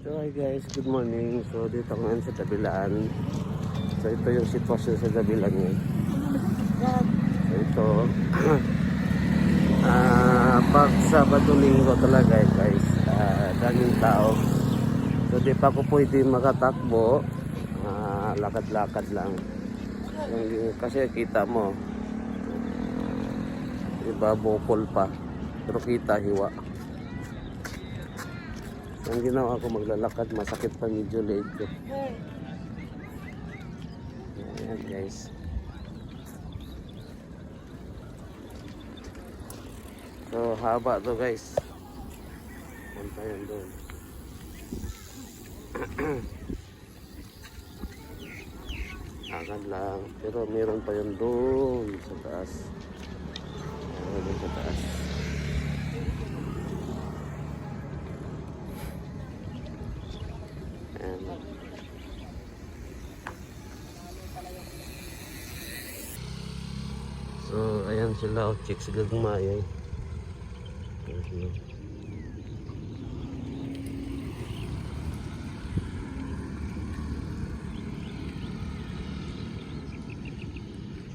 So hi guys, good morning. So dito ngayon sa Dabilan. So ito yung sitwasyon sa Dabilan ngayon. So ito pag Sabado Linggo talaga guys, daming tao. So di pa ako pwede makatakbo, lakad-lakad lang. Kasi kita mo, iba bukol pa, pero kita hiwa. Ang ginawa ko maglalakad, masakit pa medyo leg ko. Ayan guys. So haba to guys. Punta yun doon. Agad lang. Pero meron pa yun doon sa taas. Meron doon sa taas. So ayan sila, chicks gagmay.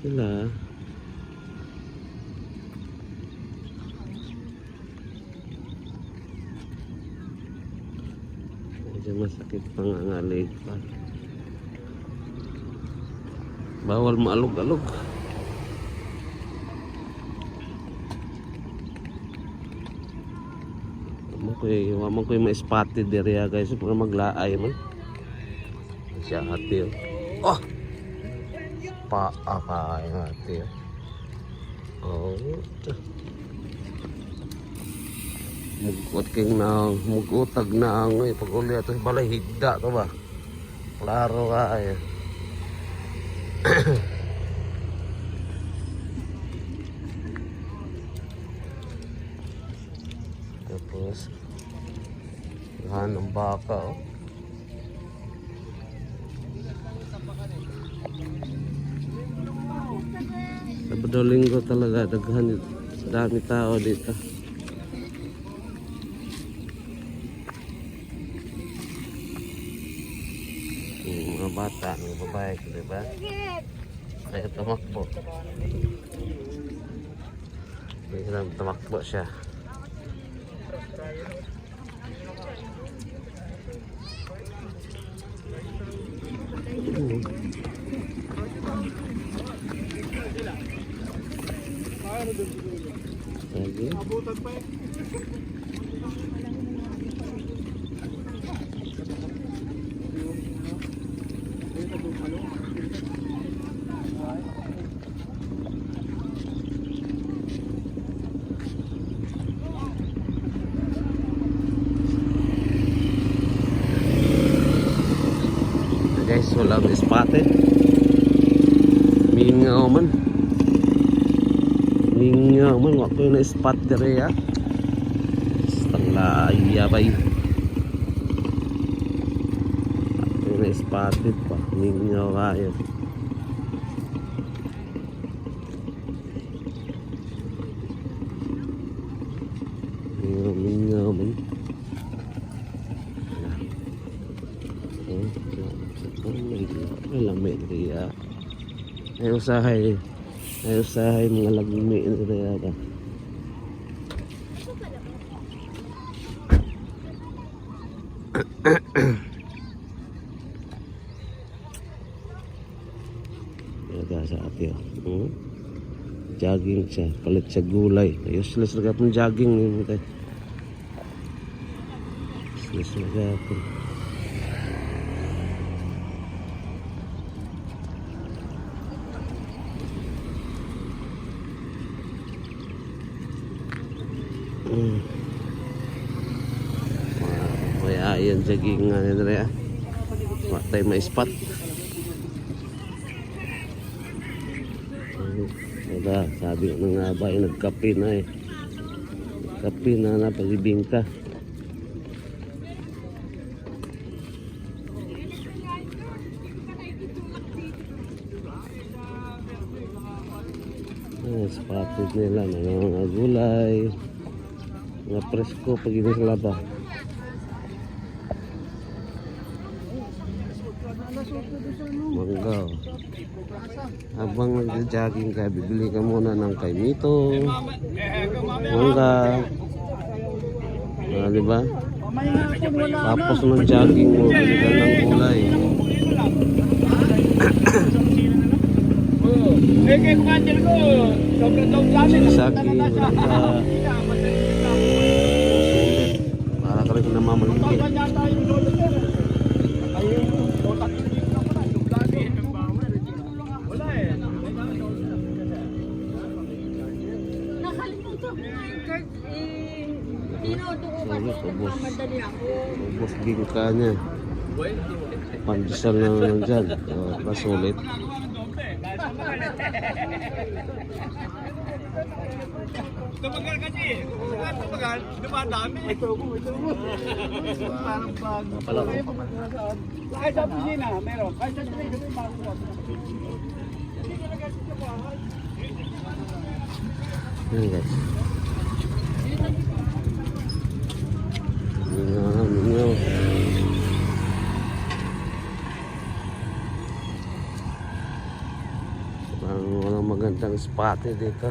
Sila medyo masakit pangangalig pa. Bawal maalog-alog. Waman ko yung ma-spotted area guys para maglaay man. Siya hati. Oh! Paakay hati. Oh. Mugutag na ang pag-uli ito balay higda to ba? Klaro ka ay. Tapos lahan ng baka oh. Sabado Linggo talaga daghan, dami tao dito. Mga bata, mga babae, diba? Kaya tumakbo. Kaya tumakbo siya. Lagi. Guys, walang spotted. Mingaw man. Mingaw man. Waktu na spot dere ya. Setengah iya bay. Waktu na spotted pa. Mingaw kayo. Mingaw man. Lamig dia. Ay usahay mga lagmi nila ka. Yaga sa ati. Jogging siya, palit sa gulay. Useless na kapon jogging ni mo tay. Useless na kapon. May ayan jogging nga nila ya. Matay may spot. Diba, sabi ko nga ba nagkape na eh. Kape na pag-ibingka. Spotted nila mga gulay. Nga presko pag ini sa laba. Mangga. Oh. Habang nag-jogging ka, bibili ka muna ng kaimito, mangga. Di ba? Tapos ng jogging mo, bili ka ng gulay. Sisaki, mangga. Para ka rin namamalingkit. Ubos bingka niya. Pandesal na lang dyan. Masulit. Tumagal kasi. Tumagal. Dumadami. Parang bago. Kahit sa opisina, meron. Kahit sa train, ito yung bago. Ayan guys. Mingaw. Parang walang magandang spot dito.